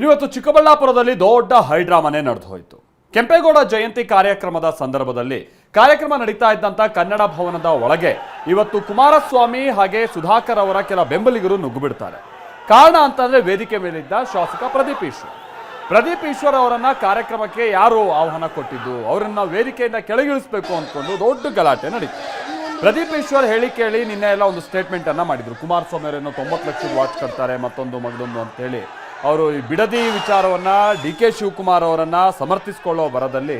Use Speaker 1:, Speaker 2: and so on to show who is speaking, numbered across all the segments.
Speaker 1: ಇವತ್ತು ಚಿಕ್ಕಬಳ್ಳಾಪುರದಲ್ಲಿ ದೊಡ್ಡ ಹೈಡ್ರಾಮಾನೇ ನಡೆದು ಹೋಯಿತು. ಕೆಂಪೇಗೌಡ ಜಯಂತಿ ಕಾರ್ಯಕ್ರಮದ ಸಂದರ್ಭದಲ್ಲಿ ಕಾರ್ಯಕ್ರಮ ನಡೀತಾ ಇದ್ದಂತ ಕನ್ನಡ ಭವನದ ಒಳಗೆ ಇವತ್ತು ಕುಮಾರಸ್ವಾಮಿ ಹಾಗೆ ಸುಧಾಕರ್ ಅವರ ಕೆಲ ಬೆಂಬಲಿಗರು ನುಗ್ಗು ಬಿಡ್ತಾರೆ. ಕಾರಣ ಅಂತಂದ್ರೆ ವೇದಿಕೆ ಮೇಲಿದ್ದ ಶಾಸಕ ಪ್ರದೀಪ್ ಈಶ್ವರ್ ಅವರನ್ನ ಕಾರ್ಯಕ್ರಮಕ್ಕೆ ಯಾರು ಆಹ್ವಾನ ಕೊಟ್ಟಿದ್ದು, ಅವರನ್ನ ವೇದಿಕೆಯಿಂದ ಕೆಳಗಿಳಿಸಬೇಕು ಅಂದ್ಕೊಂಡು ದೊಡ್ಡ ಗಲಾಟೆ ನಡೀತು. ಪ್ರದೀಪ್ ಈಶ್ವರ್ ಹೇಳಿ ಕೇಳಿ ನಿನ್ನೆ ಎಲ್ಲ ಒಂದು ಸ್ಟೇಟ್ಮೆಂಟ್ ಅನ್ನ ಮಾಡಿದ್ರು. ಕುಮಾರಸ್ವಾಮಿ ಅವರೇನೋ 90 ಲಕ್ಷದ ವಾಚ್ ಕಟ್ತಾರೆ, ಮತ್ತೊಂದು ಮಗದೊಂದು ಅಂತ ಹೇಳಿ ಅವರು ಈ ಬಿಡದಿ ವಿಚಾರವನ್ನ DK ಶಿವಕುಮಾರ್ ಅವರನ್ನ ಸಮರ್ಥಿಸಿಕೊಳ್ಳೋ ಬರದಲ್ಲಿ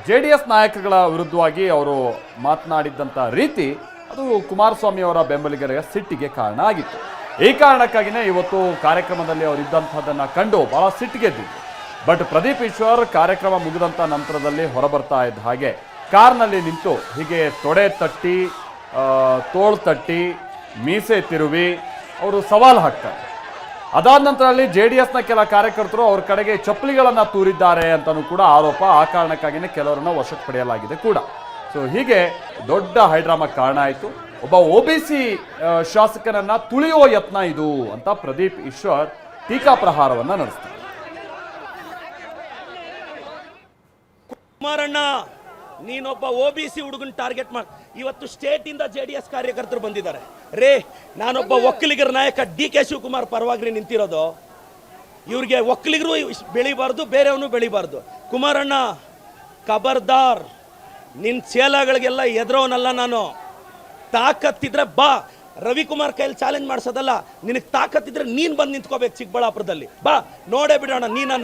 Speaker 1: JDS ನಾಯಕಗಳ ವಿರುದ್ಧವಾಗಿ ಅವರು ಮಾತನಾಡಿದ್ದಂಥ ರೀತಿ ಅದು ಕುಮಾರಸ್ವಾಮಿ ಅವರ ಬೆಂಬಲಿಗರ ಸಿಟ್ಟಿಗೆ ಕಾರಣ ಆಗಿತ್ತು. ಈ ಕಾರಣಕ್ಕಾಗಿಯೇ ಇವತ್ತು ಕಾರ್ಯಕ್ರಮದಲ್ಲಿ ಅವರು ಇದ್ದಂಥದ್ದನ್ನು ಕಂಡು ಬಹಳ ಸಿಟ್ಟಿಗೆದ್ದಿದ್ರು. ಬಟ್ ಪ್ರದೀಪ್ ಈಶ್ವರ್ ಕಾರ್ಯಕ್ರಮ ಮುಗಿದಂಥ ನಂತರದಲ್ಲಿ ಹೊರಬರ್ತಾ ಇದ್ದ ಹಾಗೆ ಕಾರ್ನಲ್ಲಿ ನಿಂತು ಹೀಗೆ ತೊಡೆ ತಟ್ಟಿ ತೋಳು ತಟ್ಟಿ ಮೀಸೆ ತಿರುವಿ ಅವರು ಸವಾಲು ಹಾಕ್ತಾರೆ. ಅದಾದ ನಂತರದಲ್ಲಿ JDSನ ಕೆಲ ಕಾರ್ಯಕರ್ತರು ಅವ್ರ ಕಡೆಗೆ ಚಪ್ಪಲಿಗಳನ್ನು ತೂರಿದ್ದಾರೆ ಅಂತಲೂ ಕೂಡ ಆರೋಪ. ಆ ಕಾರಣಕ್ಕಾಗಿಯೇ ಕೆಲವರನ್ನ ವಶಕ್ಕೆ ಪಡೆಯಲಾಗಿದೆ ಕೂಡ. ಸೊ ಹೀಗೆ ದೊಡ್ಡ ಹೈಡ್ರಾಮಾ ಕಾರಣ ಆಯಿತು. ಒಬ್ಬ OBC ಶಾಸಕನನ್ನ ತುಳಿಯೋ ಯತ್ನ ಇದು ಅಂತ ಪ್ರದೀಪ್ ಈಶ್ವರ್ ಟೀಕಾ ಪ್ರಹಾರವನ್ನ ನಡೆಸ್ತಾರೆ.
Speaker 2: ಕುಮಾರಣ್ಣ, ನೀನೊಬ್ಬ OBC ಹುಡುಗನ್ ಟಾರ್ಗೆಟ್ ಮಾಡಿ ಇವತ್ತು ಸ್ಟೇಟ್ ಇಂದ JDS ಕಾರ್ಯಕರ್ತರು ಬಂದಿದ್ದಾರೆ. ನಾನೊಬ್ಬ ಒಕ್ಕಲಿಗರ ನಾಯಕ DK ಶಿವಕುಮಾರ್ ಪರವಾಗಿ ನಿಂತಿರೋದು. ಇವ್ರಿಗೆ ಒಕ್ಕಲಿಗರು ಬೆಳಿಬಾರ್ದು, ಬೇರೆಯವನು ಬೆಳಿಬಾರ್ದು. ಕುಮಾರಣ್ಣ ಖಬರ್ದಾರ್, ನಿನ್ ಚೇಲಗಳಿಗೆಲ್ಲ ಎದುರೋನಲ್ಲ ನಾನು. ತಾಕತ್ತಿದ್ರೆ ಬಾ, ರವಿಕುಮಾರ್ ಕೈಲಿ ಚಾಲೆಂಜ್ ಮಾಡಿಸೋದಲ್ಲ. ನಿನಗೆ ತಾಕತ್ತಿದ್ರೆ ನೀನ್ ಬಂದು ನಿಂತ್ಕೋಬೇಕು ಚಿಕ್ಕಬಳ್ಳಾಪುರದಲ್ಲಿ. ಬಾ, ನೋಡೇ ಬಿಡೋಣ ನೀನು